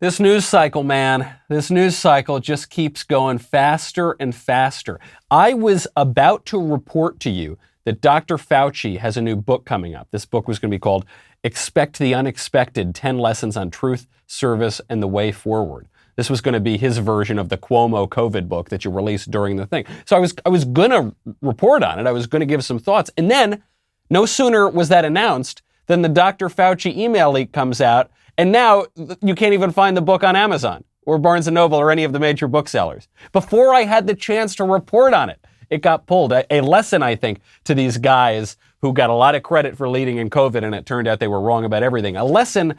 This news cycle, man, this news cycle just keeps going faster and faster. I was about to report to you that Dr. Fauci has a new book coming up. This book was going to be called Expect the Unexpected, 10 Lessons on Truth, Service, and the Way Forward. This was going to be his version of the Cuomo COVID book that you released during the thing. So I was going to report on it. I was going to give some thoughts. And then, no sooner was that announced than the Dr. Fauci email leak comes out. And now you can't even find the book on Amazon or Barnes & Noble or any of the major booksellers. Before I had the chance to report on it, it got pulled. A lesson, I think, to these guys who got a lot of credit for leading in COVID, and it turned out they were wrong about everything. A lesson,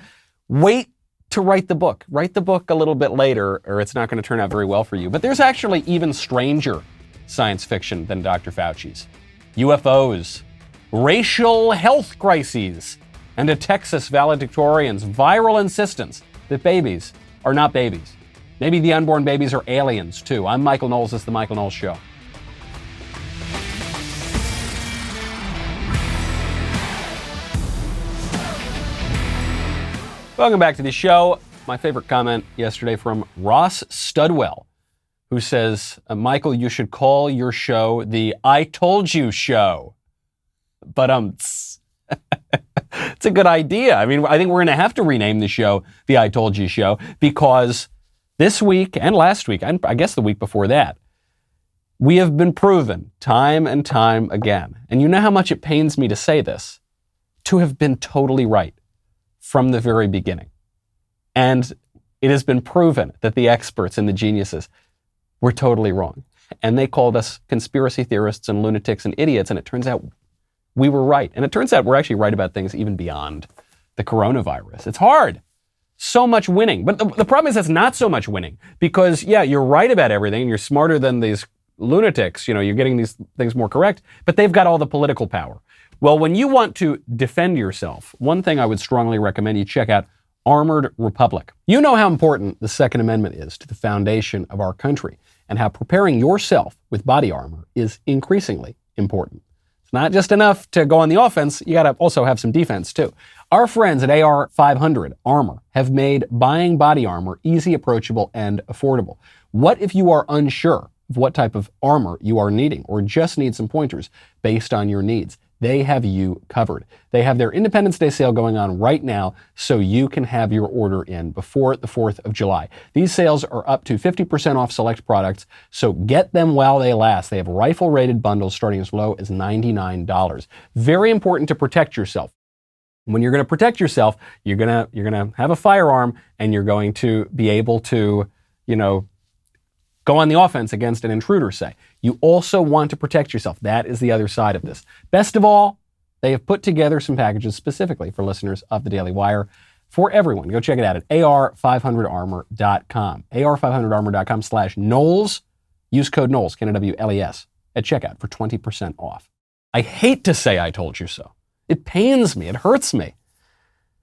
wait to write the book. Write the book a little bit later, or it's not going to turn out very well for you. But there's actually even stranger science fiction than Dr. Fauci's. UFOs, racial health crises, and a Texas valedictorian's viral insistence that babies are not babies. Maybe the unborn babies are aliens, too. I'm Michael Knowles. This is The Michael Knowles Show. Welcome back to the show. My favorite comment yesterday from Ross Studwell, who says, Michael, you should call your show the I Told You Show. But it's a good idea. I mean, I think we're going to have to rename the show the I Told You Show because this week and last week, and I guess the week before that, we have been proven time and time again, and you know how much it pains me to say this, to have been totally right from the very beginning. And it has been proven that the experts and the geniuses were totally wrong. And they called us conspiracy theorists and lunatics and idiots, and it turns out we were right. And it turns out we're actually right about things even beyond the coronavirus. It's hard. So much winning. But the problem is that's not so much winning because, yeah, you're right about everything and you're smarter than these lunatics. You know, you're getting these things more correct, but they've got all the political power. Well, when you want to defend yourself, one thing I would strongly recommend you check out Armored Republic. You know how important the Second Amendment is to the foundation of our country and how preparing yourself with body armor is increasingly important. Not just enough to go on the offense, you gotta also have some defense too. Our friends at AR 500 Armor have made buying body armor easy, approachable, and affordable. What if you are unsure of what type of armor you are needing or just need some pointers based on your needs? They have you covered. They have their Independence Day sale going on right now so you can have your order in before the 4th of July. These sales are up to 50% off select products, so get them while they last. They have rifle-rated bundles starting as low as $99. Very important to protect yourself. When you're going to protect yourself, you're going to have a firearm and you're going to be able to, go on the offense against an intruder, say. You also want to protect yourself. That is the other side of this. Best of all, they have put together some packages specifically for listeners of the Daily Wire for everyone. Go check it out at ar500armor.com. ar500armor.com/Knowles. Use code Knowles, Knowles, at checkout for 20% off. I hate to say I told you so. It pains me. It hurts me.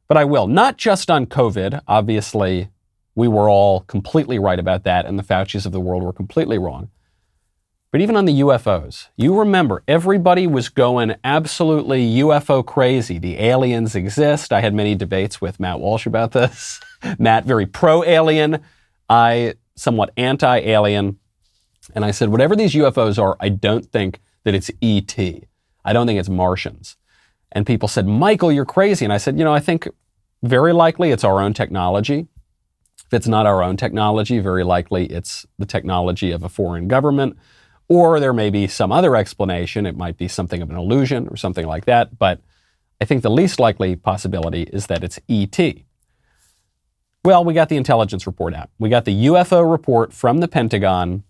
But I will. Not just on COVID. Obviously, we were all completely right about that, and the Faucis of the world were completely wrong. But even on the UFOs, you remember everybody was going absolutely UFO crazy. The aliens exist. I had many debates with Matt Walsh about this. Matt, very pro-alien. I, somewhat anti-alien. And I said, whatever these UFOs are, I don't think that it's ET. I don't think it's Martians. And people said, Michael, you're crazy. And I said, I think very likely it's our own technology. If it's not our own technology, very likely it's the technology of a foreign government, or there may be some other explanation. It might be something of an illusion or something like that, but I think the least likely possibility is that it's ET. Well, we got the intelligence report out. We got the UFO report from the Pentagon.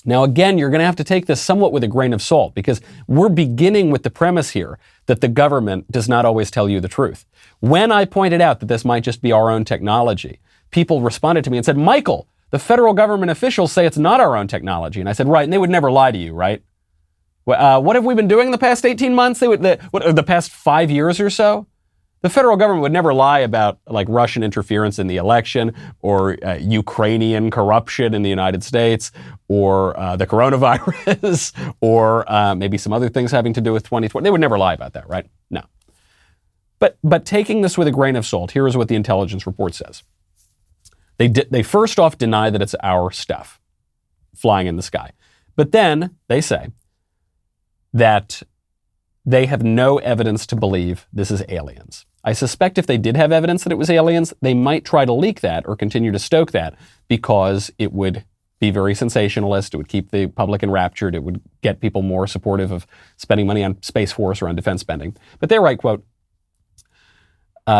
Now, again, you're going to have to take this somewhat with a grain of salt because we're beginning with the premise here that the government does not always tell you the truth. When I pointed out that this might just be our own technology, people responded to me and said, Michael, the federal government officials say it's not our own technology. And I said, right, and they would never lie to you, right? What have we been doing the past 18 months? The past 5 years or so? The federal government would never lie about like Russian interference in the election or Ukrainian corruption in the United States or the coronavirus or maybe some other things having to do with 2020. They would never lie about that, right? No. But taking this with a grain of salt, here is what the intelligence report says. They first off deny that it's our stuff flying in the sky. But then they say that they have no evidence to believe this is aliens. I suspect if they did have evidence that it was aliens, they might try to leak that or continue to stoke that because it would be very sensationalist. It would keep the public enraptured. It would get people more supportive of spending money on Space Force or on defense spending. But they write, quote,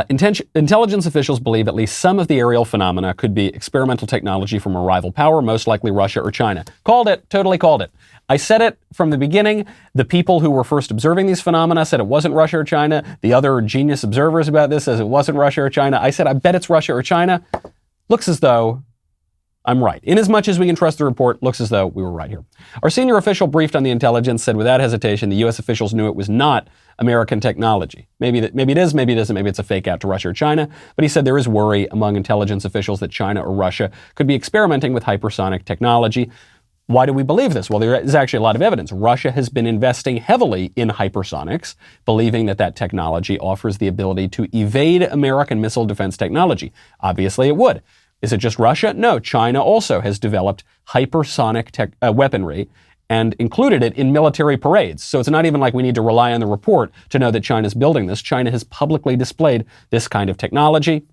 intelligence officials believe at least some of the aerial phenomena could be experimental technology from a rival power, most likely Russia or China. Called it, totally called it. I said it from the beginning. The people who were first observing these phenomena said it wasn't Russia or China. The other genius observers about this says it wasn't Russia or China. I said, I bet it's Russia or China. Looks as though I'm right. Inasmuch as we can trust the report, looks as though we were right here. Our senior official briefed on the intelligence said without hesitation, the U.S. officials knew it was not American technology. Maybe it is, maybe it isn't, maybe it's a fake out to Russia or China. But he said there is worry among intelligence officials that China or Russia could be experimenting with hypersonic technology. Why do we believe this? Well, there is actually a lot of evidence. Russia has been investing heavily in hypersonics, believing that that technology offers the ability to evade American missile defense technology. Obviously, it would. Is it just Russia? No, China also has developed hypersonic weaponry and included it in military parades. So it's not even like we need to rely on the report to know that China's building this. China has publicly displayed this kind of technology.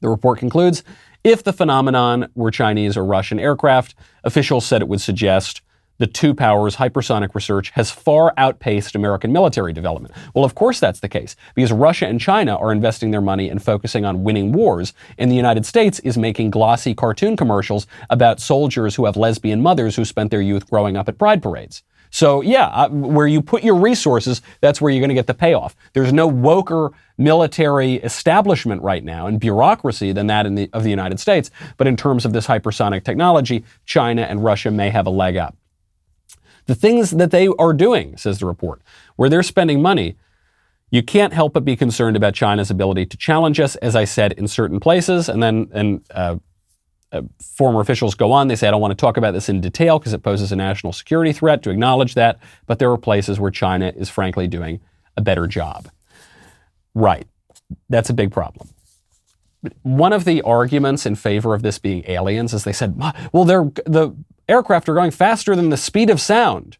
The report concludes, if the phenomenon were Chinese or Russian aircraft, officials said it would suggest the two powers' hypersonic research has far outpaced American military development. Well, of course that's the case, because Russia and China are investing their money and focusing on winning wars, and the United States is making glossy cartoon commercials about soldiers who have lesbian mothers who spent their youth growing up at pride parades. So yeah, where you put your resources, that's where you're going to get the payoff. There's no woker military establishment right now and bureaucracy than that of the United States, but in terms of this hypersonic technology, China and Russia may have a leg up. The things that they are doing, says the report, where they're spending money, you can't help but be concerned about China's ability to challenge us, as I said, in certain places. And then former officials go on. They say, I don't want to talk about this in detail because it poses a national security threat, to acknowledge that. But there are places where China is frankly doing a better job. Right. That's a big problem. One of the arguments in favor of this being aliens is they said, well, the aircraft are going faster than the speed of sound.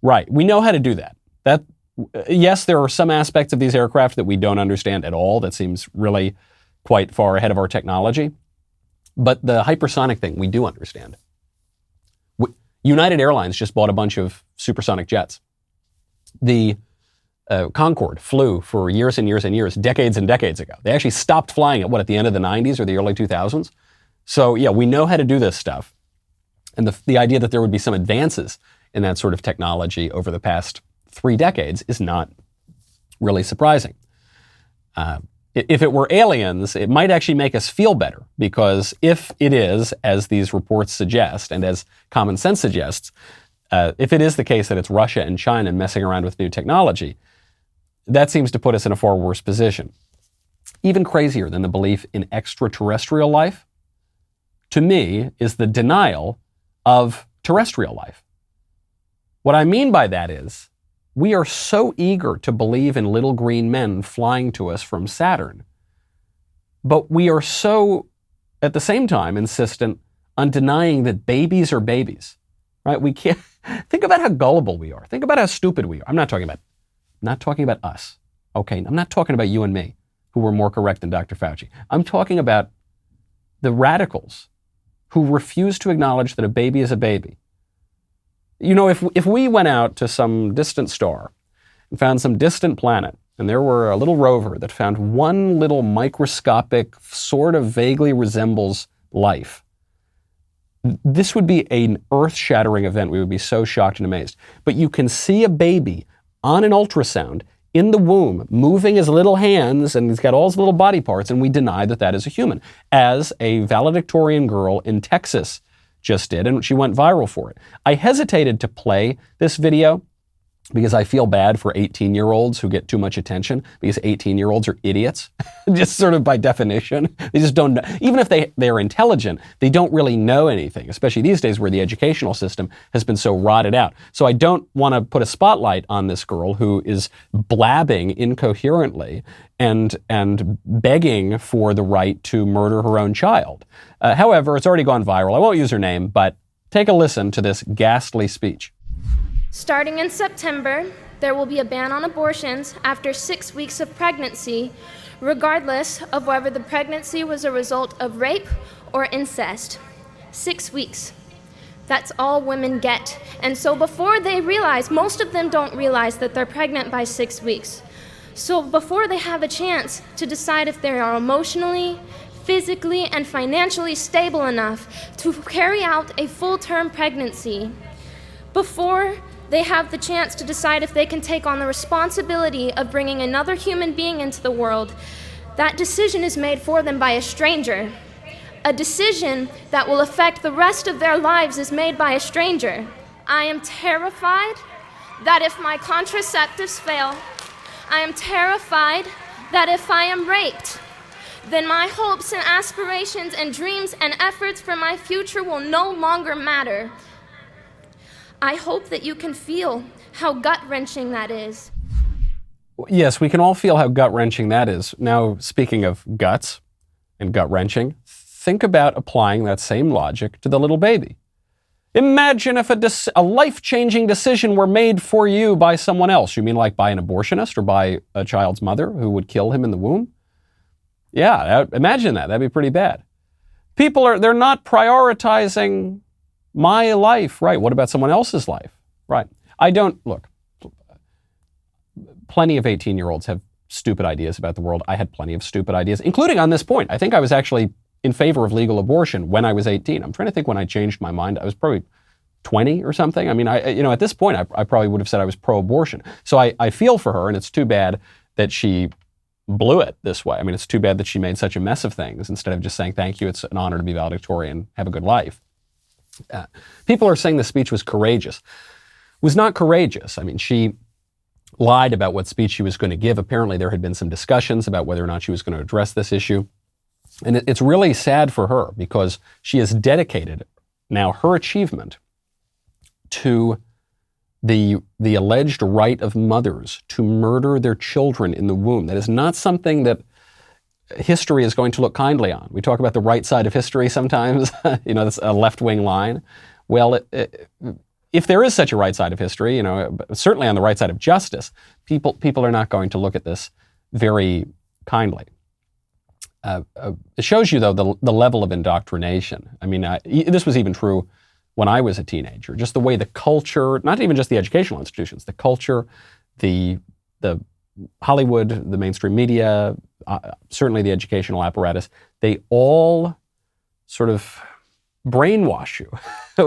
Right. We know how to do that. Yes, there are some aspects of these aircraft that we don't understand at all. That seems really quite far ahead of our technology. But the hypersonic thing, we do understand. United Airlines just bought a bunch of supersonic jets. The Concorde flew for years and years and years, decades and decades ago. They actually stopped flying at the end of the 90s or the early 2000s? So yeah, we know how to do this stuff. And the idea that there would be some advances in that sort of technology over the past 3 decades is not really surprising. If it were aliens, it might actually make us feel better, because if it is, as these reports suggest and as common sense suggests, if it is the case that it's Russia and China messing around with new technology, that seems to put us in a far worse position. Even crazier than the belief in extraterrestrial life, to me, is the denial of terrestrial life. What I mean by that is, we are so eager to believe in little green men flying to us from Saturn, but we are so, at the same time, insistent on denying that babies are babies, right? We can't, think about how gullible we are. Think about how stupid we are. I'm not talking about us, okay? I'm not talking about you and me, who were more correct than Dr. Fauci. I'm talking about the radicals who refuse to acknowledge that a baby is a baby. You know, if we went out to some distant star and found some distant planet, and there were a little rover that found one little microscopic, sort of vaguely resembles life, this would be an earth-shattering event. We would be so shocked and amazed. But you can see a baby on an ultrasound in the womb, moving his little hands, and he's got all his little body parts, and we deny that that is a human, as a valedictorian girl in Texas just did, and she went viral for it. I hesitated to play this video because I feel bad for 18-year-olds who get too much attention, because 18-year-olds are idiots, just sort of by definition. They just don't know. Even if they're intelligent, they don't really know anything, especially these days where the educational system has been so rotted out. So I don't want to put a spotlight on this girl who is blabbing incoherently and begging for the right to murder her own child. However, it's already gone viral. I won't use her name, but take a listen to this ghastly speech. Starting in September, there will be a ban on abortions after 6 weeks of pregnancy, regardless of whether the pregnancy was a result of rape or incest. 6 weeks. That's all women get. And so before they realize, most of them don't realize that they're pregnant by 6 weeks. So before they have a chance to decide if they are emotionally, physically, and financially stable enough to carry out a full-term pregnancy, before they have the chance to decide if they can take on the responsibility of bringing another human being into the world, that decision is made for them by a stranger. A decision that will affect the rest of their lives is made by a stranger. I am terrified that if my contraceptives fail, I am terrified that if I am raped, then my hopes and aspirations and dreams and efforts for my future will no longer matter. I hope that you can feel how gut-wrenching that is. Yes, we can all feel how gut-wrenching that is. Now, speaking of guts and gut-wrenching, think about applying that same logic to the little baby. Imagine if a life-changing decision were made for you by someone else. You mean like by an abortionist or by a child's mother who would kill him in the womb? Yeah, imagine that. That'd be pretty bad. They're not prioritizing my life, right? What about someone else's life, right? Look, plenty of 18-year-olds have stupid ideas about the world. I had plenty of stupid ideas, including on this point. I think I was actually in favor of legal abortion when I was 18. I'm trying to think when I changed my mind. I was probably 20 or something. I mean, at this point, I probably would have said I was pro-abortion. So I feel for her, and it's too bad that she blew it this way. I mean, it's too bad that she made such a mess of things instead of just saying, thank you, it's an honor to be valedictorian, have a good life. People are saying the speech was courageous. It was not courageous. I mean, she lied about what speech she was going to give. Apparently, there had been some discussions about whether or not she was going to address this issue. And it's really sad for her because she has dedicated now her achievement to the alleged right of mothers to murder their children in the womb. That is not something that history is going to look kindly on. We talk about the right side of history sometimes, that's a left-wing line. Well, if there is such a right side of history, certainly on the right side of justice, people are not going to look at this very kindly. It shows you, though, the level of indoctrination. I mean, this was even true when I was a teenager. Just the way the culture, not even just the educational institutions, the culture, the Hollywood, the mainstream media, certainly the educational apparatus, they all sort of brainwash you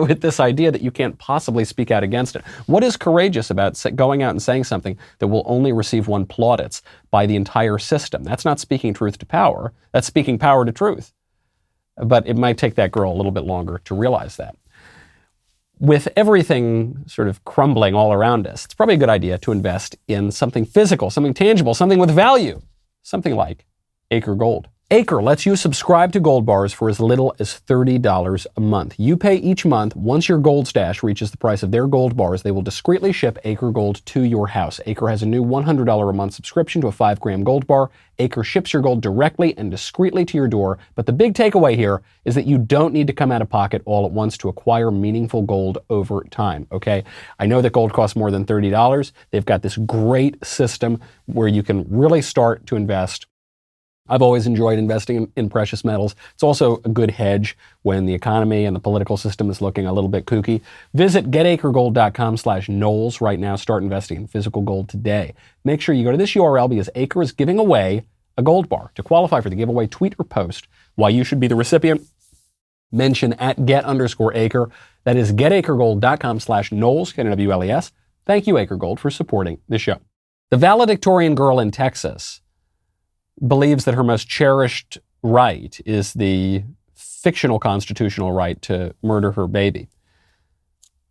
with this idea that you can't possibly speak out against it. What is courageous about going out and saying something that will only receive one plaudits by the entire system? That's not speaking truth to power. That's speaking power to truth. But it might take that girl a little bit longer to realize that. With everything sort of crumbling all around us, it's probably a good idea to invest in something physical, something tangible, something with value, something like Acre Gold. Acre lets you subscribe to Gold Bars for as little as $30 a month. You pay each month. Once your gold stash reaches the price of their Gold Bars, they will discreetly ship Acre Gold to your house. Acre has a new $100 a month subscription to a 5-gram Gold Bar. Acre ships your gold directly and discreetly to your door. But the big takeaway here is that you don't need to come out of pocket all at once to acquire meaningful gold over time, okay? I know that gold costs more than $30. They've got this great system where you can really start to invest. I've always enjoyed investing in precious metals. It's also a good hedge when the economy and the political system is looking a little bit kooky. Visit getacregold.com/Knowles right now. Start investing in physical gold today. Make sure you go to this URL because Acre is giving away a gold bar. To qualify for the giveaway, tweet or post why you should be the recipient. Mention at @get_Acre. That is getacregold.com/Knowles, Knowles. Thank you, Acre Gold, for supporting the show. The valedictorian girl in Texas believes that her most cherished right is the fictional constitutional right to murder her baby.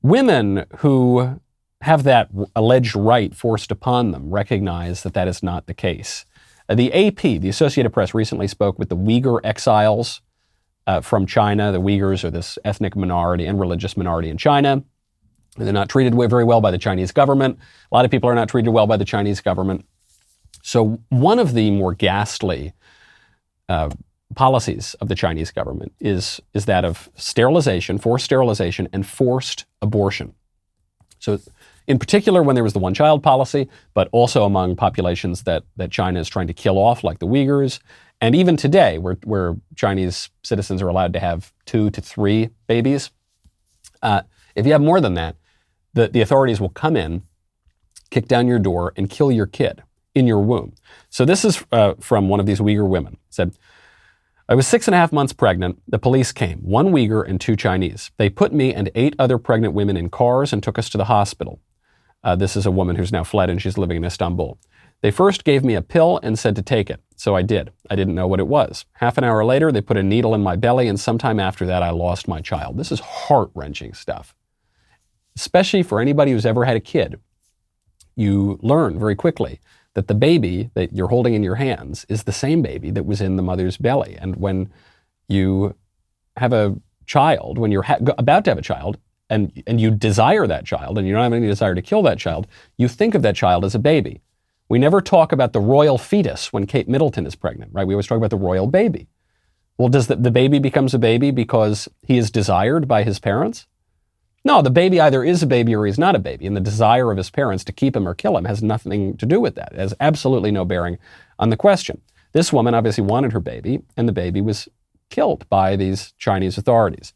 Women who have that alleged right forced upon them recognize that that is not the case. The AP, the Associated Press, recently spoke with the Uyghur exiles from China. The Uyghurs are this ethnic minority and religious minority in China. They're not treated very well by the Chinese government. A lot of people are not treated well by the Chinese government. So one of the more ghastly policies of the Chinese government is that of sterilization, forced sterilization, and forced abortion. So in particular, when there was the one-child policy, but also among populations that China is trying to kill off, like the Uyghurs, and even today, where Chinese citizens are allowed to have 2 to 3 babies. If you have more than that, the authorities will come in, kick down your door, and kill your kid in your womb. So this is from one of these Uyghur women. It said, I was 6.5 months pregnant. The police came, 1 Uyghur and 2 Chinese. They put me and 8 other pregnant women in cars and took us to the hospital. This is a woman who's now fled and she's living in Istanbul. They first gave me a pill and said to take it. So I did. I didn't know what it was. Half an hour later, they put a needle in my belly, and sometime after that, I lost my child. This is heart-wrenching stuff, especially for anybody who's ever had a kid. You learn very quickly that the baby that you're holding in your hands is the same baby that was in the mother's belly. And when you have a child, when you're about to have a child, and you desire that child, and you don't have any desire to kill that child, you think of that child as a baby. We never talk about the royal fetus when Kate Middleton is pregnant, right? We always talk about the royal baby. Well, does the baby becomes a baby because he is desired by his parents? No, the baby either is a baby or he's not a baby, and the desire of his parents to keep him or kill him has nothing to do with that. It has absolutely no bearing on the question. This woman obviously wanted her baby, and the baby was killed by these Chinese authorities.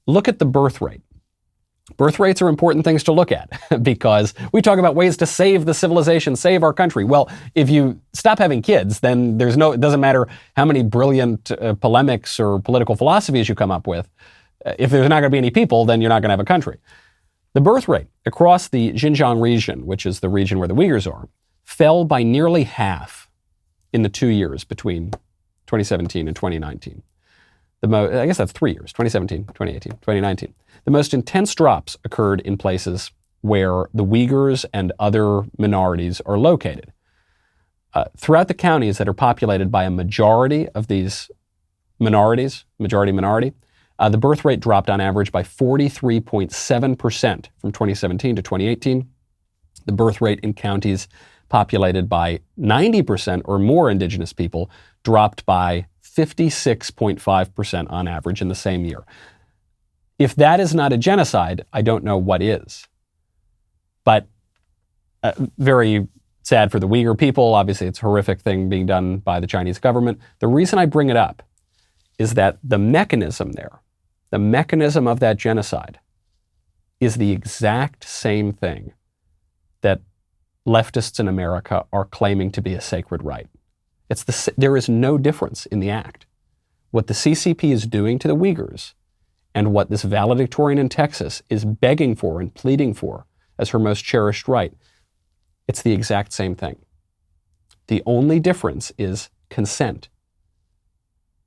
Look at the birth rate. Birth rates are important things to look at because we talk about ways to save the civilization, save our country. Well, if you stop having kids, then it doesn't matter how many brilliant polemics or political philosophies you come up with. If there's not going to be any people, then you're not going to have a country. The birth rate across the Xinjiang region, which is the region where the Uyghurs are, fell by nearly half in the 2 years between 2017 and 2019. I guess that's 3 years, 2017, 2018, 2019. The most intense drops occurred in places where the Uyghurs and other minorities are located. Throughout the counties that are populated by a majority of these minorities, majority-minority, the birth rate dropped on average by 43.7% from 2017 to 2018. The birth rate in counties populated by 90% or more indigenous people dropped by 56.5% on average in the same year. If that is not a genocide, I don't know what is. But very sad for the Uyghur people. Obviously, it's a horrific thing being done by the Chinese government. The reason I bring it up is that the mechanism there, the mechanism of that genocide, is the exact same thing that leftists in America are claiming to be a sacred right. There is no difference in the act. What the CCP is doing to the Uyghurs and what this valedictorian in Texas is begging for and pleading for as her most cherished right, it's the exact same thing. The only difference is consent.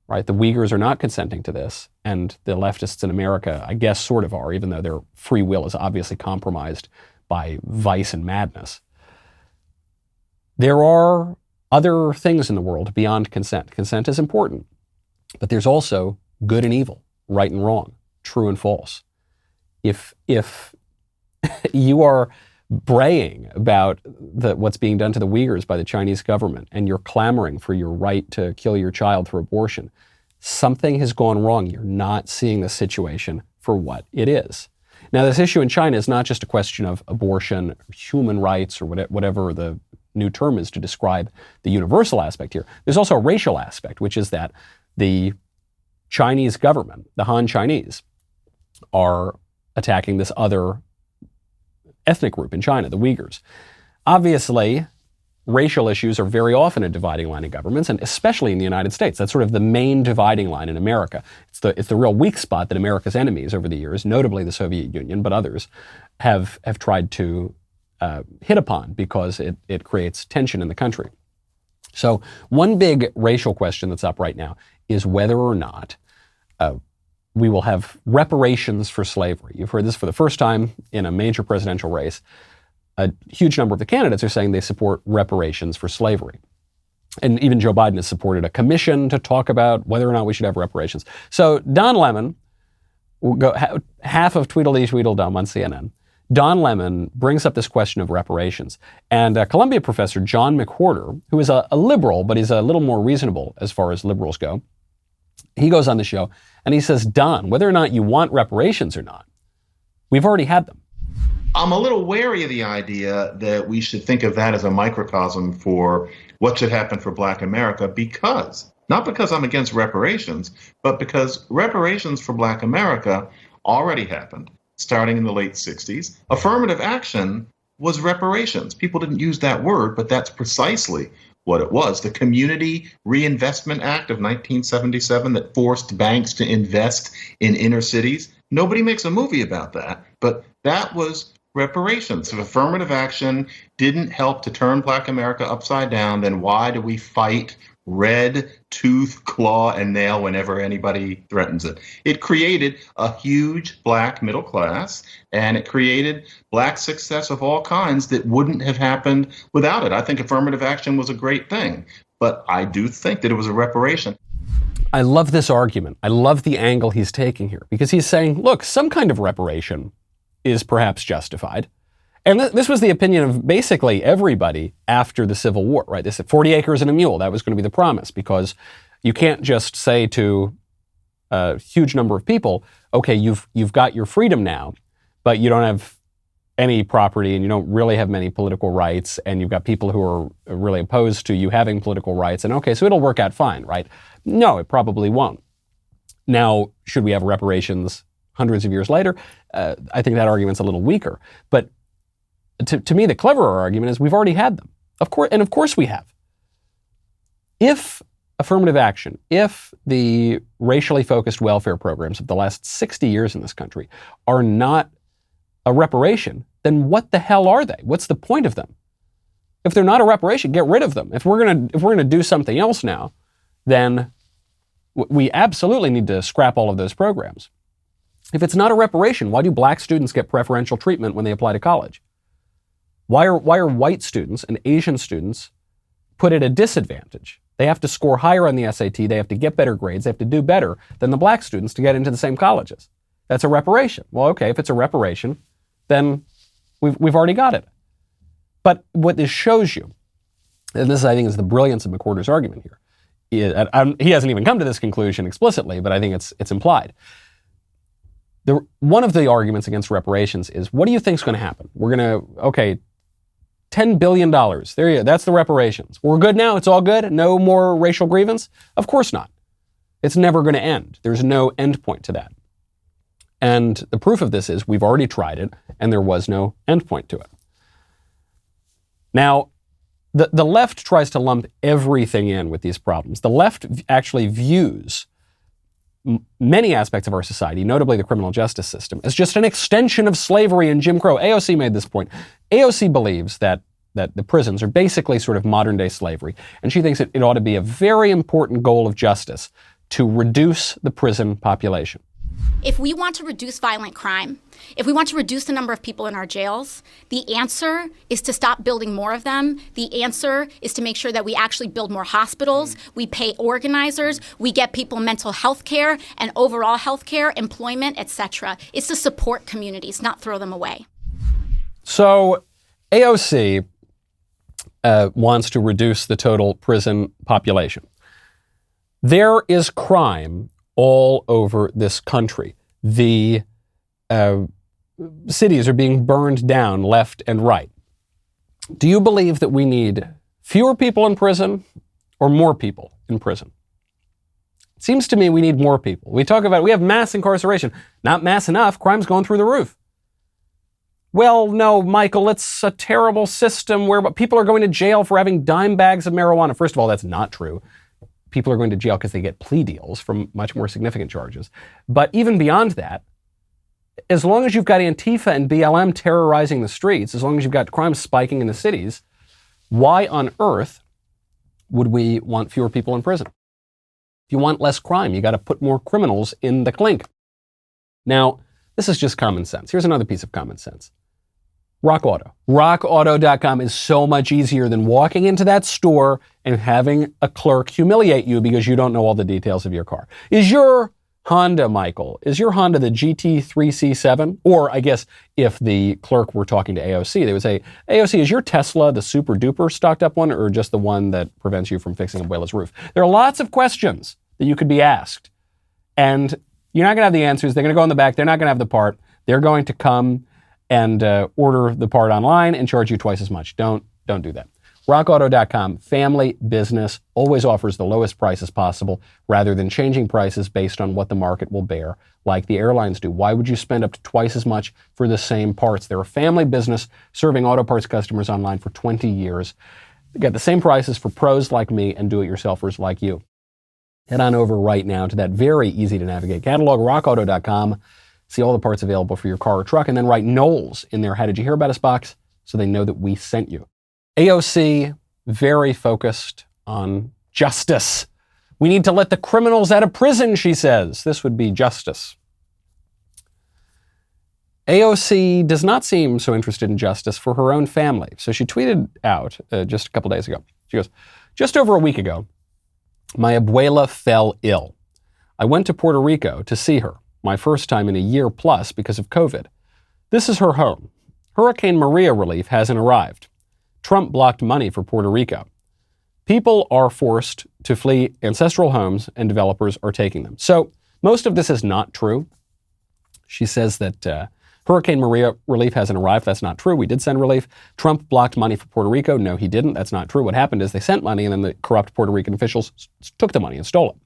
Right? The Uyghurs are not consenting to this, and the leftists in America, I guess, sort of are, even though their free will is obviously compromised by vice and madness. There are other things in the world beyond consent. Consent is important, but there's also good and evil, right and wrong, true and false. If you are braying about what's being done to the Uyghurs by the Chinese government and you're clamoring for your right to kill your child through abortion, something has gone wrong. You're not seeing the situation for what it is. Now, this issue in China is not just a question of abortion, or human rights, or whatever the new term is to describe the universal aspect here. There's also a racial aspect, which is that the Chinese government, the Han Chinese, are attacking this other ethnic group in China, the Uyghurs. Obviously, racial issues are very often a dividing line in governments, and especially in the United States. That's sort of the main dividing line in America. It's the real weak spot that America's enemies over the years, notably the Soviet Union, but others, have tried to hit upon because it creates tension in the country. So one big racial question that's up right now is whether or not we will have reparations for slavery. You've heard this for the first time in a major presidential race. A huge number of the candidates are saying they support reparations for slavery. And even Joe Biden has supported a commission to talk about whether or not we should have reparations. So Don Lemon, will go half of Tweedledee Tweedledum on CNN, Don Lemon brings up this question of reparations. And Columbia professor John McWhorter, who is a liberal, but he's a little more reasonable as far as liberals go, he goes on the show and he says, Don, whether or not you want reparations or not, we've already had them. I'm a little wary of the idea that we should think of that as a microcosm for what should happen for Black America, not because I'm against reparations, but because reparations for Black America already happened starting in the late 60s. Affirmative action was reparations. People didn't use that word, but that's precisely what it was. The Community Reinvestment Act of 1977 that forced banks to invest in inner cities. Nobody makes a movie about that, but that was reparations. If affirmative action didn't help to turn Black America upside down, then why do we fight red tooth, claw, and nail whenever anybody threatens it? It created a huge Black middle class, and it created Black success of all kinds that wouldn't have happened without it. I think affirmative action was a great thing, but I do think that it was a reparation. I love this argument. I love the angle he's taking here, because he's saying, look, some kind of reparation is perhaps justified. And this was the opinion of basically everybody after the Civil War, right? They said 40 acres and a mule. That was going to be the promise, because you can't just say to a huge number of people, okay, you've got your freedom now, but you don't have any property and you don't really have many political rights, and you've got people who are really opposed to you having political rights, and okay, so it'll work out fine, right? No, it probably won't. Now, should we have reparations hundreds of years later? I think that argument's a little weaker. But to me, the cleverer argument is we've already had them. Of course we have. If affirmative action, if the racially focused welfare programs of the last 60 years in this country are not a reparation, then what the hell are they? What's the point of them? If they're not a reparation, get rid of them. If we're gonna do something else now, then we absolutely need to scrap all of those programs. If it's not a reparation, why do Black students get preferential treatment when they apply to college? Why are white students and Asian students put at a disadvantage? They have to score higher on the SAT, they have to get better grades, they have to do better than the Black students to get into the same colleges. That's a reparation. Well, okay, if it's a reparation, then we've already got it. But what this shows you, and this I think is the brilliance of McWhorter's argument here, he hasn't even come to this conclusion explicitly, but I think it's implied. One of the arguments against reparations is, what do you think is going to happen? We're going to, okay, $10 billion. There you go. That's the reparations. We're good now? It's all good? No more racial grievance? Of course not. It's never going to end. There's no end point to that. And the proof of this is we've already tried it, and there was no end point to it. Now, the left tries to lump everything in with these problems. The left actually views many aspects of our society, notably the criminal justice system, as just an extension of slavery and Jim Crow. AOC made this point. AOC believes that the prisons are basically sort of modern-day slavery, and she thinks it ought to be a very important goal of justice to reduce the prison population. If we want to reduce violent crime, if we want to reduce the number of people in our jails, the answer is to stop building more of them. The answer is to make sure that we actually build more hospitals, we pay organizers, we get people mental health care and overall health care, employment, etc. It's to support communities, not throw them away. So AOC wants to reduce the total prison population. There is crime all over this country. The cities are being burned down left and right. Do you believe that we need fewer people in prison or more people in prison? It seems to me we need more people. We have mass incarceration. Not mass enough. Crime's going through the roof. Well, no, Michael, it's a terrible system where people are going to jail for having dime bags of marijuana. First of all, that's not true. People are going to jail because they get plea deals from much more significant charges. But even beyond that, as long as you've got Antifa and BLM terrorizing the streets, as long as you've got crime spiking in the cities, why on earth would we want fewer people in prison? If you want less crime, you got to put more criminals in the clink. Now, this is just common sense. Here's another piece of common sense. Rock Auto. RockAuto.com is so much easier than walking into that store and having a clerk humiliate you because you don't know all the details of your car. Is your Honda, Michael. Is your Honda the GT3C7? Or I guess if the clerk were talking to AOC, they would say, AOC, is your Tesla the super duper stocked up one or just the one that prevents you from fixing Abuela's roof? There are lots of questions that you could be asked. And you're not going to have the answers. They're going to go in the back. They're not going to have the part. They're going to come and order the part online and charge you twice as much. Don't do that. RockAuto.com, family business, always offers the lowest prices possible rather than changing prices based on what the market will bear, like the airlines do. Why would you spend up to twice as much for the same parts? They're a family business serving auto parts customers online for 20 years. They get the same prices for pros like me and do-it-yourselfers like you. Head on over right now to that very easy-to-navigate catalog, RockAuto.com. See all the parts available for your car or truck, and then write Knowles in their How Did You Hear About Us box so they know that we sent you. AOC, very focused on justice. We need to let the criminals out of prison, she says. This would be justice. AOC does not seem so interested in justice for her own family. So she tweeted out just a couple days ago. She goes, just over a week ago, my abuela fell ill. I went to Puerto Rico to see her, my first time in a year plus because of COVID. This is her home. Hurricane Maria relief hasn't arrived. Trump blocked money for Puerto Rico. People are forced to flee ancestral homes and developers are taking them. So most of this is not true. She says that Hurricane Maria relief hasn't arrived. That's not true. We did send relief. Trump blocked money for Puerto Rico. No, he didn't. That's not true. What happened is they sent money and then the corrupt Puerto Rican officials took the money and stole it.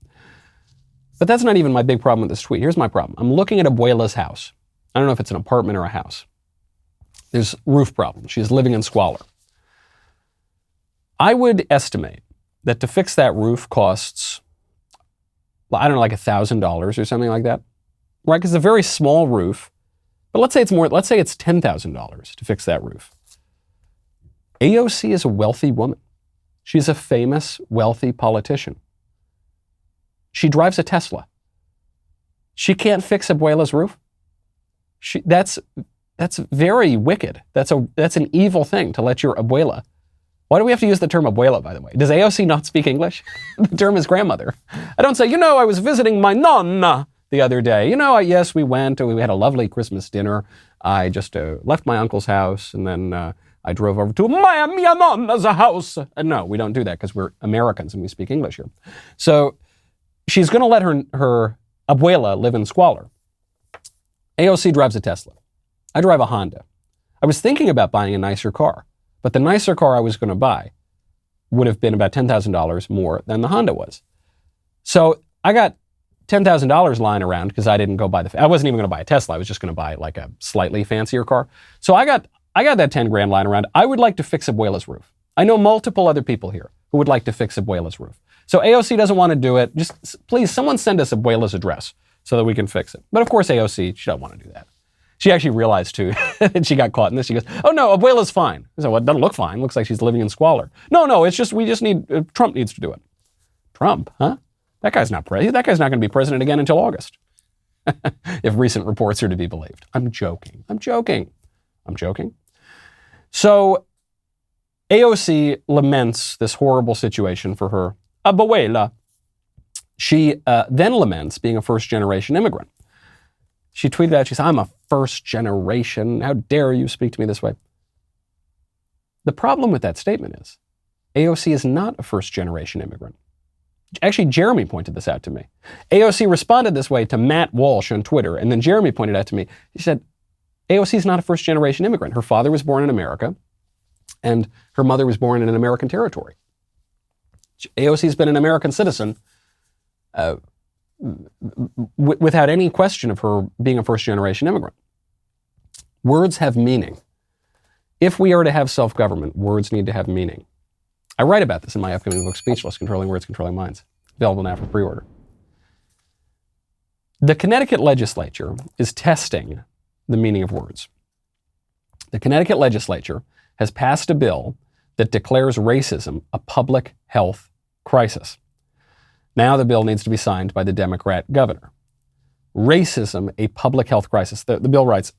But that's not even my big problem with this tweet. Here's my problem. I'm looking at Abuela's house. I don't know if it's an apartment or a house. There's roof problems. She's living in squalor. I would estimate that to fix that roof costs, I don't know, like $1,000 or something like that, right? Because it's a very small roof, but let's say it's more, let's say it's $10,000 to fix that roof. AOC is a wealthy woman. She's a famous, wealthy politician. She drives a Tesla. She can't fix Abuela's roof. That's very wicked. That's an evil thing to let your abuela. Why do we have to use the term abuela, by the way? Does AOC not speak English? The term is grandmother. I don't say, I was visiting my nonna the other day. Yes, we went. We had a lovely Christmas dinner. I just left my uncle's house, and then I drove over to my nonna's house. And no, we don't do that because we're Americans and we speak English here. So she's going to let her abuela live in squalor. AOC drives a Tesla. I drive a Honda. I was thinking about buying a nicer car. But the nicer car I was going to buy would have been about $10,000 more than the Honda was. So I got $10,000 lying around because I didn't go buy I wasn't even going to buy a Tesla. I was just going to buy like a slightly fancier car. So I got that 10 grand lying around. I would like to fix Abuela's roof. I know multiple other people here who would like to fix Abuela's roof. So AOC doesn't want to do it. Just please, someone send us Abuela's address so that we can fix it. But of course, AOC, she doesn't want to do that. She actually realized, too, that she got caught in this. She goes, oh, no, Abuela's fine. I said, well, it doesn't look fine. Looks like she's living in squalor. No, we just need, Trump needs to do it. Trump, huh? That guy's not president. That guy's not going to be president again until August, if recent reports are to be believed. I'm joking. So AOC laments this horrible situation for her abuela. She then laments being a first-generation immigrant. She tweeted out, she said, I'm a first generation. How dare you speak to me this way? The problem with that statement is AOC is not a first generation immigrant. Actually, Jeremy pointed this out to me. AOC responded this way to Matt Walsh on Twitter, and then Jeremy pointed out to me, he said, AOC is not a first generation immigrant. Her father was born in America, and her mother was born in an American territory. AOC's been an American citizen without any question of her being a first-generation immigrant. Words have meaning. If we are to have self-government, words need to have meaning. I write about this in my upcoming book, Speechless, Controlling Words, Controlling Minds, available now for pre-order. The Connecticut legislature is testing the meaning of words. The Connecticut legislature has passed a bill that declares racism a public health crisis. Now the bill needs to be signed by the Democrat governor. Racism, a public health crisis. The bill writes,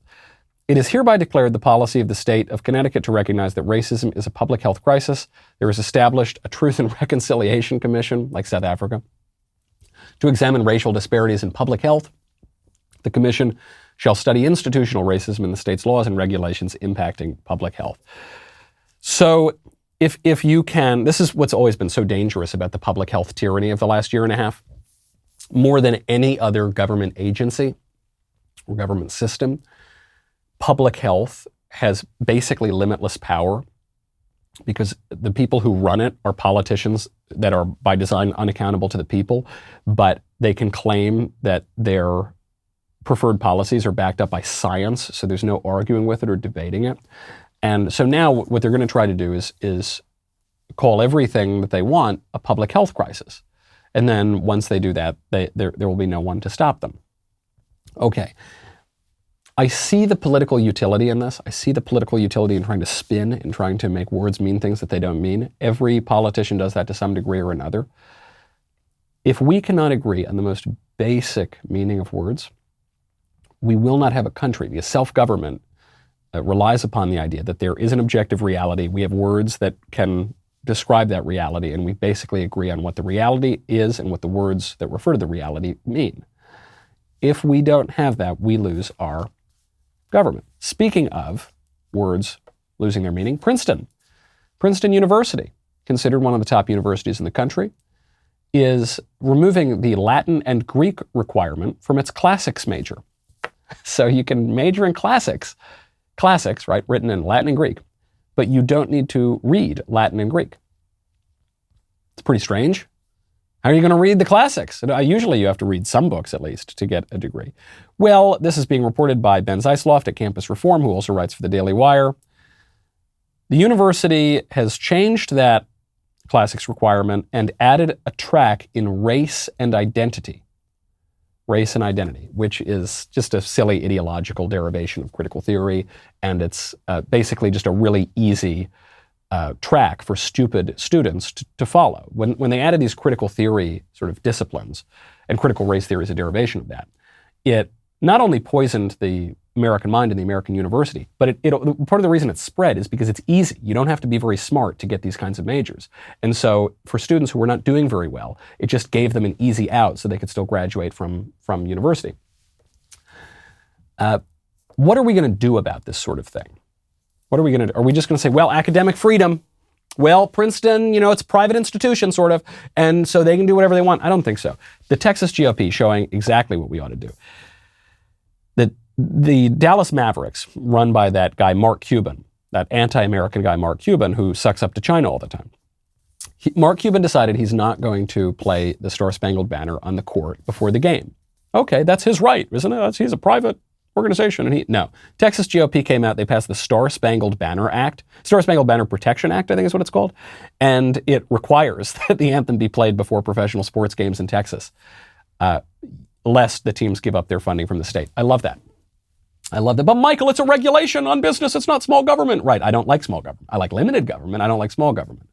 it is hereby declared the policy of the state of Connecticut to recognize that racism is a public health crisis. There is established a Truth and Reconciliation Commission, like South Africa, To examine racial disparities in public health, the commission shall study institutional racism in the state's laws and regulations impacting public health. So if you can, this is what's always been so dangerous about the public health tyranny of the last year and a half. More than any other government agency or government system, public health has basically limitless power because the people who run it are politicians that are by design unaccountable to the people, but they can claim that their preferred policies are backed up by science, so there's no arguing with it or debating it. And so now what they're going to try to do is call everything that they want a public health crisis. And then once they do that, there will be no one to stop them. Okay. I see the political utility in this. I see the political utility in trying to spin and trying to make words mean things that they don't mean. Every politician does that to some degree or another. If we cannot agree on the most basic meaning of words, we will not have a country. Because self-government relies upon the idea that there is an objective reality. We have words that can describe that reality, and we basically agree on what the reality is and what the words that refer to the reality mean. If we don't have that, we lose our government. Speaking of words losing their meaning, Princeton University, considered one of the top universities in the country, is removing the Latin and Greek requirement from its classics major. So you can major in classics, right, written in Latin and Greek, but you don't need to read Latin and Greek. It's pretty strange. How are you going to read the classics? Usually you have to read some books at least to get a degree. Well, this is being reported by Ben Zeisloft at Campus Reform, who also writes for the Daily Wire. The university has changed that classics requirement and added a track in race and identity, which is just a silly ideological derivation of critical theory, and it's basically just a really easy track for stupid students to follow. When they added these critical theory sort of disciplines, and critical race theory is a derivation of that, it not only poisoned the American mind and the American university, but part of the reason it spread is because it's easy. You don't have to be very smart to get these kinds of majors. And so for students who were not doing very well, it just gave them an easy out so they could still graduate from university. What are we going to do about this sort of thing? Are we just going to say, well, academic freedom, well, Princeton, it's a private institution sort of, and so they can do whatever they want? I don't think so. The Texas GOP showing exactly what we ought to do. The Dallas Mavericks, run by that guy, Mark Cuban, that anti-American guy, Mark Cuban, who sucks up to China all the time. Mark Cuban decided he's not going to play the Star-Spangled Banner on the court before the game. Okay, that's his right, isn't it? He's a private organization. And no. Texas GOP came out, they passed the Star-Spangled Banner Act, Star-Spangled Banner Protection Act, I think is what it's called. And it requires that the anthem be played before professional sports games in Texas, lest the teams give up their funding from the state. I love that. But Michael, it's a regulation on business. It's not small government. Right, I don't like small government. I like limited government. I don't like small government.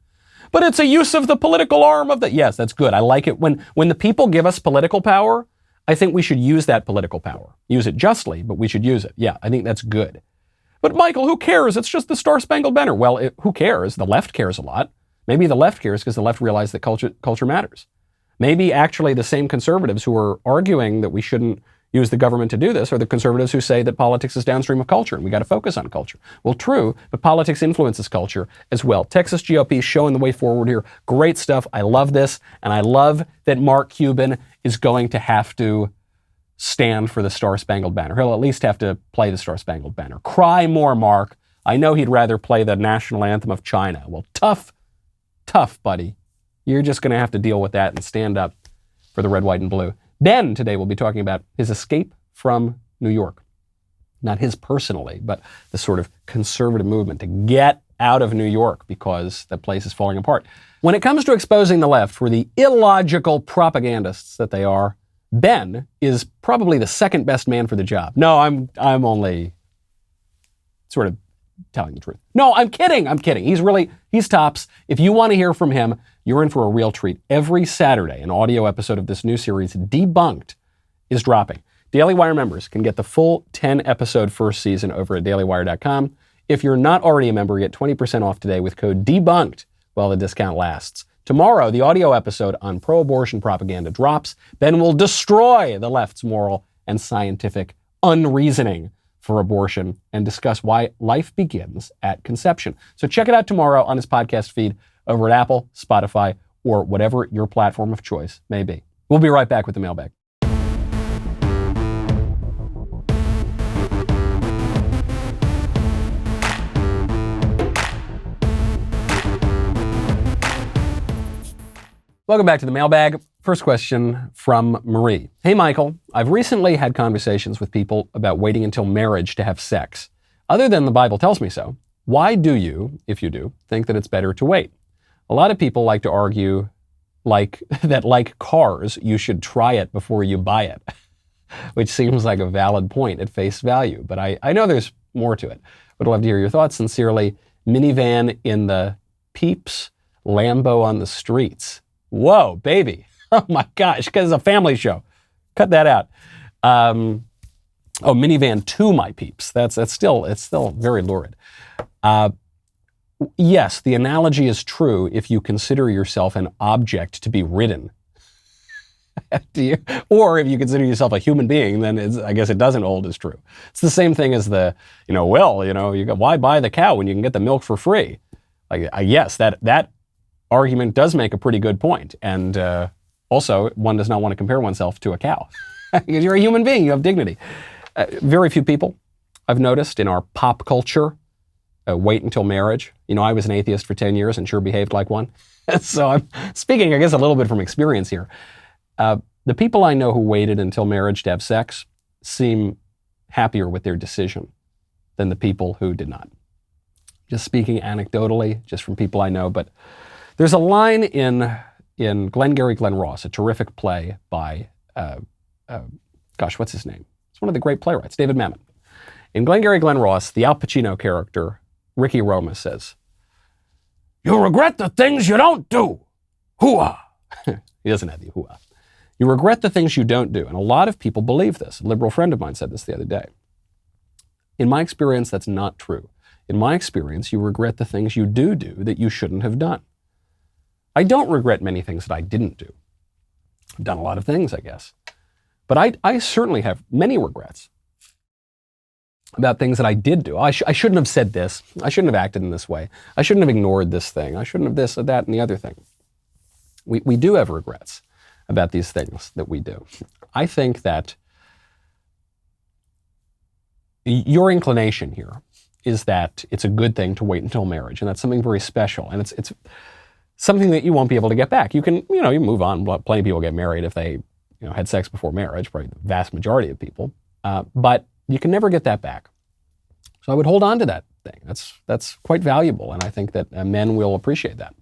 But it's a use of the political arm of the... Yes, that's good. I like it. When the people give us political power, I think we should use that political power. Use it justly, but we should use it. Yeah, I think that's good. But Michael, who cares? It's just the Star-Spangled Banner. Well, who cares? The left cares a lot. Maybe the left cares because the left realized that culture matters. Maybe actually the same conservatives who are arguing that we shouldn't use the government to do this are the conservatives who say that politics is downstream of culture and we got to focus on culture. Well, true, but politics influences culture as well. Texas GOP showing the way forward here. Great stuff. I love this. And I love that Mark Cuban is going to have to stand for the Star-Spangled Banner. He'll at least have to play the Star-Spangled Banner. Cry more, Mark. I know he'd rather play the national anthem of China. Well, tough, buddy. You're just going to have to deal with that and stand up for the red, white, and blue. Ben today will be talking about his escape from New York. Not his personally, but the sort of conservative movement to get out of New York because the place is falling apart. When it comes to exposing the left for the illogical propagandists that they are, Ben is probably the second best man for the job. No, I'm only sort of telling the truth. No, I'm kidding. He's tops. If you want to hear from him, you're in for a real treat. Every Saturday, an audio episode of this new series, Debunked, is dropping. Daily Wire members can get the full 10-episode first season over at dailywire.com. If you're not already a member, get 20% off today with code DEBUNKED while the discount lasts. Tomorrow, the audio episode on pro-abortion propaganda drops. Ben will destroy the left's moral and scientific unreasoning for abortion and discuss why life begins at conception. So check it out tomorrow on his podcast feed over at Apple, Spotify, or whatever your platform of choice may be. We'll be right back with the mailbag. Welcome back to the mailbag. First question from Marie. Hey, Michael. I've recently had conversations with people about waiting until marriage to have sex. Other than the Bible tells me so, why do you, if you do, think that it's better to wait? A lot of people like to argue like cars, you should try it before you buy it, which seems like a valid point at face value. But I know there's more to it. Would love to hear your thoughts. Sincerely, minivan in the Peeps, Lambo on the streets. Whoa, baby. Oh my gosh, because it's a family show. Cut that out. Minivan to my Peeps. It's still very lurid. Yes, the analogy is true if you consider yourself an object to be ridden. Or if you consider yourself a human being, then I guess it doesn't hold as true. It's the same thing as why buy the cow when you can get the milk for free? Yes, that argument does make a pretty good point. And also, one does not want to compare oneself to a cow. Because you're a human being, you have dignity. Very few people, I've noticed, in our pop culture, wait until marriage. I was an atheist for 10 years and sure behaved like one. So I'm speaking, I guess, a little bit from experience here. The people I know who waited until marriage to have sex seem happier with their decision than the people who did not. Just speaking anecdotally, just from people I know, but there's a line in Glengarry Glen Ross, a terrific play by, what's his name? It's one of the great playwrights, David Mamet. In Glengarry Glen Ross, the Al Pacino character, Ricky Roma, says, "You regret the things you don't do. Hoo-ah." He doesn't have the hoo-ah. You regret the things you don't do. And a lot of people believe this. A liberal friend of mine said this the other day. In my experience, that's not true. In my experience, you regret the things you do that you shouldn't have done. I don't regret many things that I didn't do. I've done a lot of things, I guess. But I certainly have many regrets about things that I did do. I shouldn't have said this. I shouldn't have acted in this way. I shouldn't have ignored this thing. I shouldn't have this or that and the other thing. We do have regrets about these things that we do. I think that your inclination here is that it's a good thing to wait until marriage, and that's something very special, and it's something that you won't be able to get back. You can, you move on. Plenty of people get married if they, had sex before marriage, probably the vast majority of people, but you can never get that back. So I would hold on to that thing. That's quite valuable, and I think that men will appreciate that.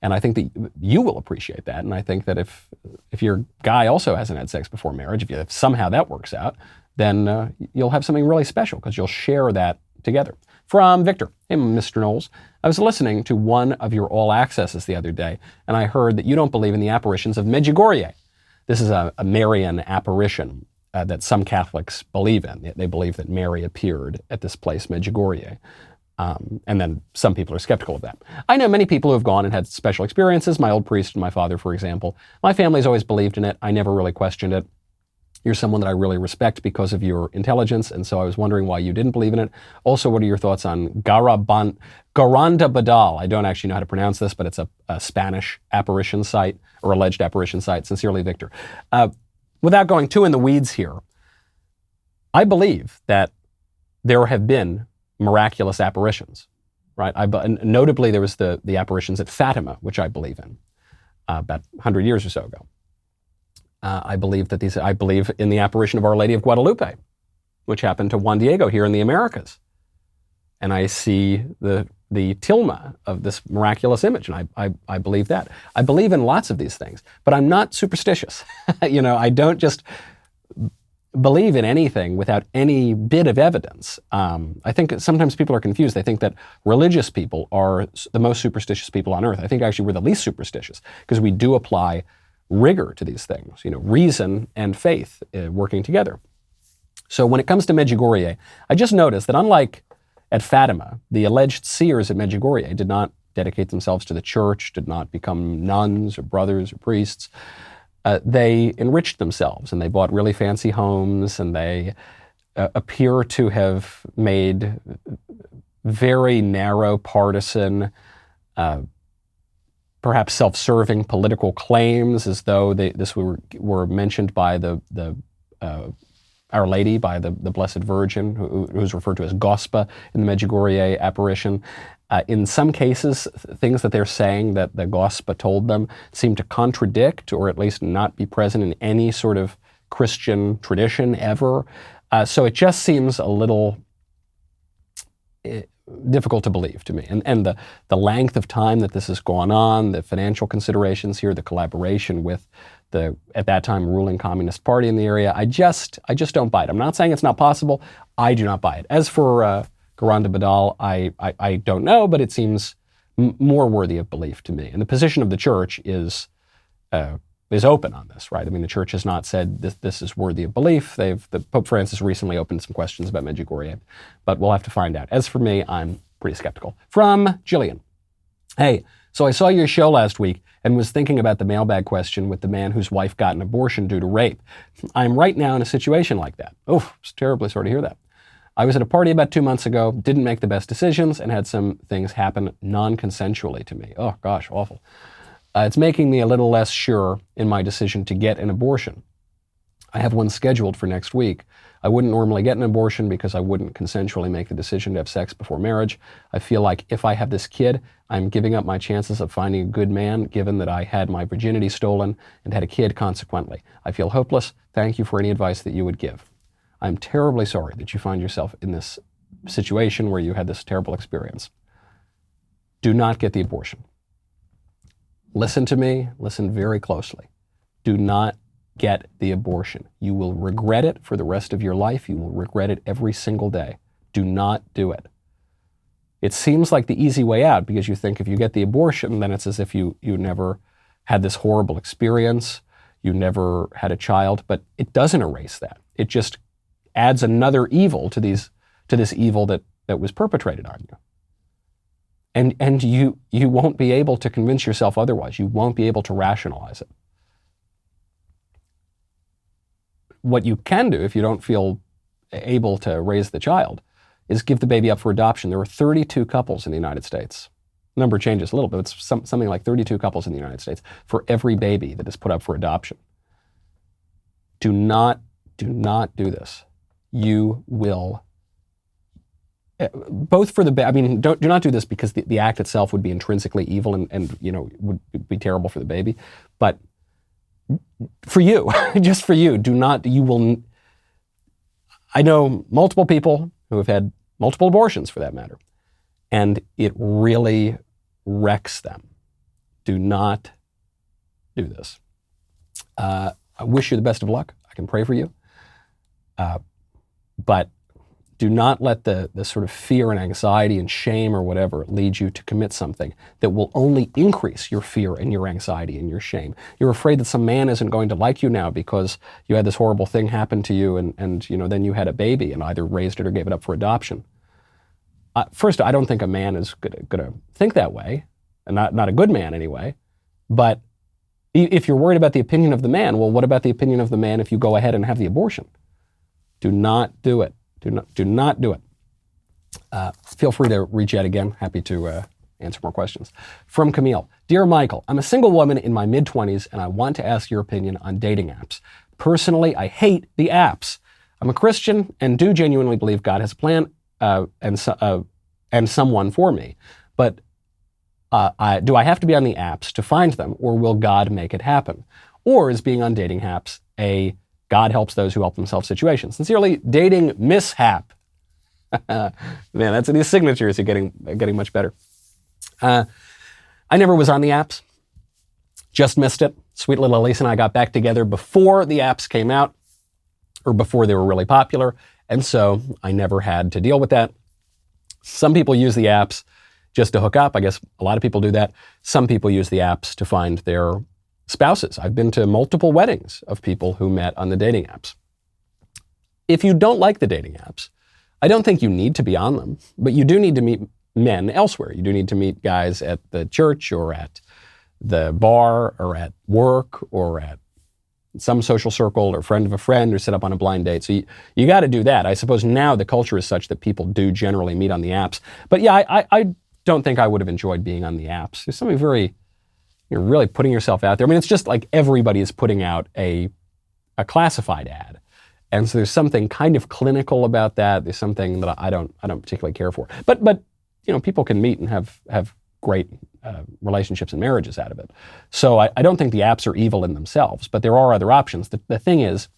And I think that you will appreciate that. And I think that if your guy also hasn't had sex before marriage, if somehow that works out, then you'll have something really special because you'll share that together. From Victor. Hey, Mr. Knowles. I was listening to one of your All Accesses the other day, and I heard that you don't believe in the apparitions of Medjugorje. This is a Marian apparition that some Catholics believe in. They believe that Mary appeared at this place, Medjugorje. And then some people are skeptical of that. I know many people who have gone and had special experiences. My old priest and my father, for example. My family's always believed in it. I never really questioned it. You're someone that I really respect because of your intelligence, and so I was wondering why you didn't believe in it. Also, what are your thoughts on Garanda Badal? I don't actually know how to pronounce this, but it's a Spanish apparition site, or alleged apparition site. Sincerely, Victor. Without going too in the weeds here, I believe that there have been miraculous apparitions, right? And notably, there was the apparitions at Fatima, which I believe in, about 100 years or so ago. I believe in the apparition of Our Lady of Guadalupe, which happened to Juan Diego here in the Americas. And I see the tilma of this miraculous image, and I believe that. I believe in lots of these things, but I'm not superstitious. I don't just believe in anything without any bit of evidence. I think sometimes people are confused. They think that religious people are the most superstitious people on earth. I think actually we're the least superstitious because we do apply rigor to these things, reason and faith working together. So when it comes to Medjugorje, I just noticed that unlike at Fatima, the alleged seers at Medjugorje did dedicate themselves to the church, did not become nuns or brothers or priests. They enriched themselves, and they bought really fancy homes, and they appear to have made very narrow, partisan, perhaps self-serving political claims, as though this were mentioned by the Our Lady, by the Blessed Virgin, who's referred to as Gospa in the Medjugorje apparition. In some cases, things that they're saying that the Gospa told them seem to contradict, or at least not be present in any sort of Christian tradition ever. So it just seems a little difficult to believe to me. And the length of time that this has gone on, the financial considerations here, the collaboration with the, at that time, ruling Communist Party in the area, I just don't buy it. I'm not saying it's not possible. I do not buy it. As for Garanda Badal, I don't know, but it seems more worthy of belief to me. And the position of the church is open on this, right? I mean, the church has not said this is worthy of belief. The Pope Francis recently opened some questions about Medjugorje, but we'll have to find out. As for me, I'm pretty skeptical. From Jillian. Hey, so I saw your show last week and was thinking about the mailbag question with the man whose wife got an abortion due to rape. I'm right now in a situation like that. Oh, it's terribly sorry to hear that. I was at a party about 2 months ago, didn't make the best decisions, and had some things happen non-consensually to me. Oh gosh, awful. It's making me a little less sure in my decision to get an abortion. I have one scheduled for next week. I wouldn't normally get an abortion because I wouldn't consensually make the decision to have sex before marriage. I feel like if I have this kid, I'm giving up my chances of finding a good man, given that I had my virginity stolen and had a kid consequently. I feel hopeless. Thank you for any advice that you would give. I'm terribly sorry that you find yourself in this situation where you had this terrible experience. Do not get the abortion. Listen to me, listen very closely. Do not get the abortion. You will regret it for the rest of your life. You will regret it every single day. Do not do it. It seems like the easy way out because you think if you get the abortion, then it's as if you never had this horrible experience, you never had a child, but it doesn't erase that. It just adds another evil to this evil that was perpetrated on you. And you won't be able to convince yourself otherwise. You won't be able to rationalize it. What you can do if you don't feel able to raise the child is give the baby up for adoption. There are 32 couples in the United States. The number changes a little bit. It's something like 32 couples in the United States for every baby that is put up for adoption. Do not do this. You will, both for the, do not do this because the act itself would be intrinsically evil and would be terrible for the baby, but for you, just for you, I know multiple people who have had multiple abortions for that matter, and it really wrecks them. Do not do this. I wish you the best of luck. I can pray for you. But do not let the sort of fear and anxiety and shame or whatever lead you to commit something that will only increase your fear and your anxiety and your shame. You're afraid that some man isn't going to like you now because you had this horrible thing happen to you and then you had a baby and either raised it or gave it up for adoption. First, I don't think a man is going to think that way, and not a good man anyway. But if you're worried about the opinion of the man, well, what about the opinion of the man if you go ahead and have the abortion? Do not do it. Do not do it. Feel free to reach out again. Happy to answer more questions. From Camille. Dear Michael, I'm a single woman in my mid-20s and I want to ask your opinion on dating apps. Personally, I hate the apps. I'm a Christian and do genuinely believe God has a plan and someone for me. But do I have to be on the apps to find them, or will God make it happen? Or is being on dating apps a God helps those who help themselves situation? Sincerely, dating mishap. Man, that's these signatures are getting much better. I never was on the apps. Just missed it. Sweet little Elise and I got back together before the apps came out, or before they were really popular, and so I never had to deal with that. Some people use the apps just to hook up. I guess a lot of people do that. Some people use the apps to find their spouses. I've been to multiple weddings of people who met on the dating apps. If you don't like the dating apps, I don't think you need to be on them, but you do need to men elsewhere. You do need to meet guys at the church or at the bar or at work or at some social circle or friend of a friend or set up on a blind date. So you got to do that. I suppose now the culture is such that people do generally meet on the apps. But yeah, I don't think I would have enjoyed being on the apps. There's something very, you're really putting yourself out there. I mean, it's just like everybody is putting out a classified ad. And so there's something kind of clinical about that. There's something that I don't particularly care for. But you know, people can meet and have great relationships and marriages out of it. So I don't think the apps are evil in themselves, but there are other options. The thing is,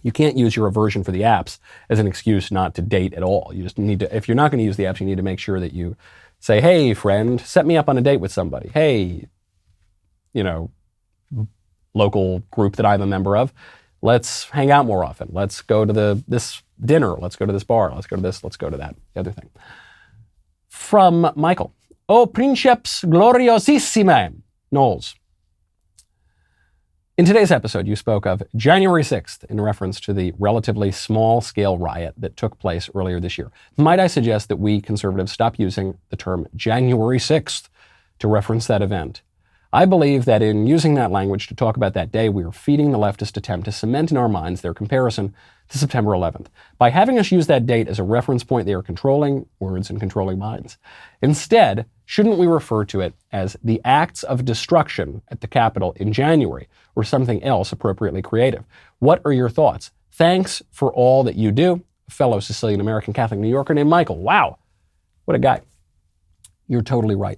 you can't use your aversion for the apps as an excuse not to date at all. You just need to, if you're not going to use the apps, you need to make sure that you say, hey, friend, set me up on a date with somebody. Hey, you know, local group that I'm a member of, let's hang out more often. Let's go to this dinner. Let's go to this bar. Let's go to this. Let's go to that. The other thing. From Michael. O princeps gloriosissime, Knowles. In today's episode, you spoke of January 6th in reference to the relatively small-scale riot that took place earlier this year. Might I suggest that we conservatives stop using the term January 6th to reference that event? I believe that in using that language to talk about that day, we are feeding the leftist attempt to cement in our minds their comparison to September 11th. By having us use that date as a reference point, they are controlling words and controlling minds. Instead, shouldn't we refer to it as the acts of destruction at the Capitol in January, or something else appropriately creative? What are your thoughts? Thanks for all that you do. A fellow Sicilian-American Catholic New Yorker named Michael. Wow, what a guy. You're totally right.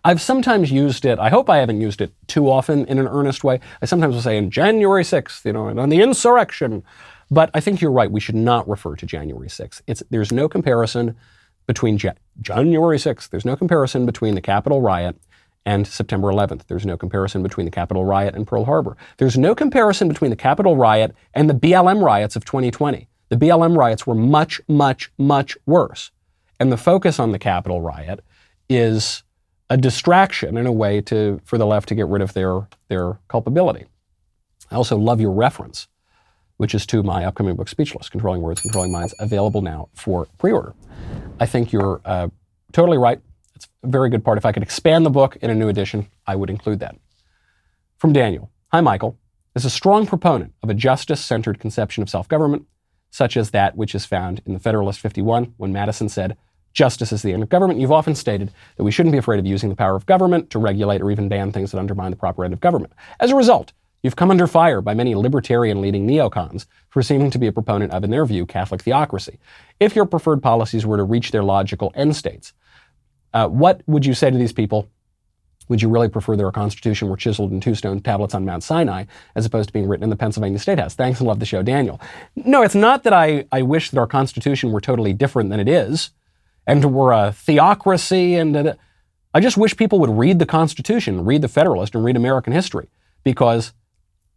I've sometimes used it, I hope I haven't used it too often in an earnest way. I sometimes will say in January 6th, you know, and on the insurrection. But I think you're right, we should not refer to January 6th. There's no comparison between January 6th. There's no comparison between the Capitol riot and September 11th. There's no comparison between the Capitol riot and Pearl Harbor. There's no comparison between the Capitol riot and the BLM riots of 2020. The BLM riots were much, much, much worse. And the focus on the Capitol riot is a distraction in a way for the left to get rid of their culpability. I also love your reference, which is to my upcoming book, Speechless, Controlling Words, Controlling Minds, available now for pre-order. I think you're totally right. It's a very good part. If I could expand the book in a new edition, I would include that. From Daniel. Hi, Michael. As a strong proponent of a justice-centered conception of self-government, such as that which is found in the Federalist 51, when Madison said, justice is the end of government, you've often stated that we shouldn't be afraid of using the power of government to regulate or even ban things that undermine the proper end of government. As a result, you've come under fire by many libertarian-leading neocons for seeming to be a proponent of, in their view, Catholic theocracy. If your preferred policies were to reach their logical end states, what would you say to these people? Would you really prefer that our Constitution were chiseled in 2 stone tablets on Mount Sinai, as opposed to being written in the Pennsylvania State House? Thanks and love the show, Daniel. No, it's not that I wish that our Constitution were totally different than it is, and we're a theocracy, and I just wish people would read the Constitution, read the Federalist, and read American history. Because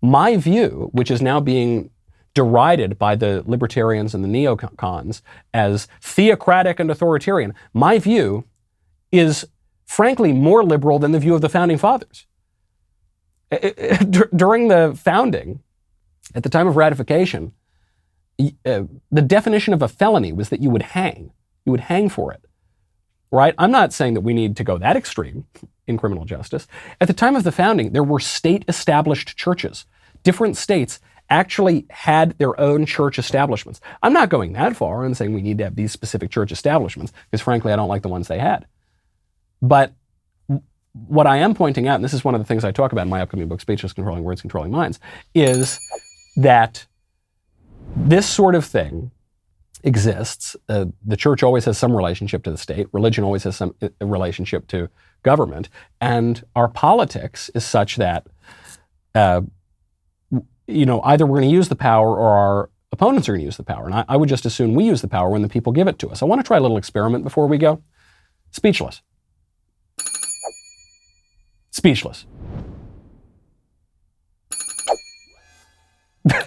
my view, which is now being derided by the libertarians and the neocons as theocratic and authoritarian, my view is frankly more liberal than the view of the Founding Fathers. During the founding, at the time of ratification, the definition of a felony was that you would hang. You would hang for it, right? I'm not saying that we need to go that extreme in criminal justice. At the time of the founding, there were state-established churches. Different states actually had their own church establishments. I'm not going that far and saying we need to have these specific church establishments, because frankly, I don't like the ones they had. But what I am pointing out, and this is one of the things I talk about in my upcoming book, Speechless, Controlling Words, Controlling Minds, is that this sort of thing exists. The church always has some relationship to the state. Religion always has some relationship to government. And our politics is such that, either we're going to use the power or our opponents are going to use the power. And I would just assume we use the power when the people give it to us. I want to try a little experiment before we go. Speechless. Speechless. I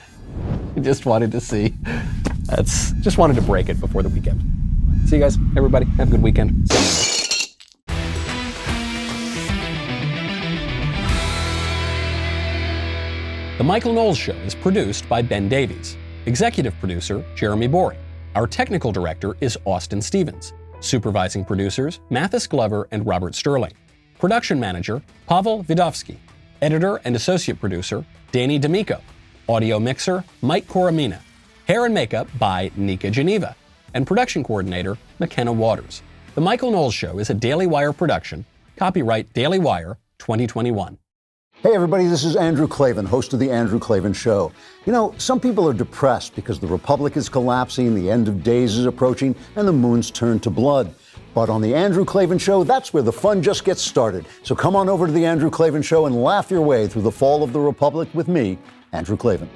just wanted to see. Just wanted to break it before the weekend. See you guys, everybody. Have a good weekend. See you Monday. The Michael Knowles Show is produced by Ben Davies. Executive producer, Jeremy Boring. Our technical director is Austin Stevens. Supervising producers, Mathis Glover and Robert Sterling. Production manager, Pavel Vidovsky. Editor and associate producer, Danny D'Amico. Audio mixer, Mike Coromina. Hair and makeup by Nika Geneva. And production coordinator, McKenna Waters. The Michael Knowles Show is a Daily Wire production. Copyright Daily Wire 2021. Hey everybody, this is Andrew Klavan, host of The Andrew Klavan Show. You know, some people are depressed because the Republic is collapsing, the end of days is approaching, and the moon's turned to blood. But on The Andrew Klavan Show, that's where the fun just gets started. So come on over to The Andrew Klavan Show and laugh your way through the fall of the Republic with me, Andrew Klavan.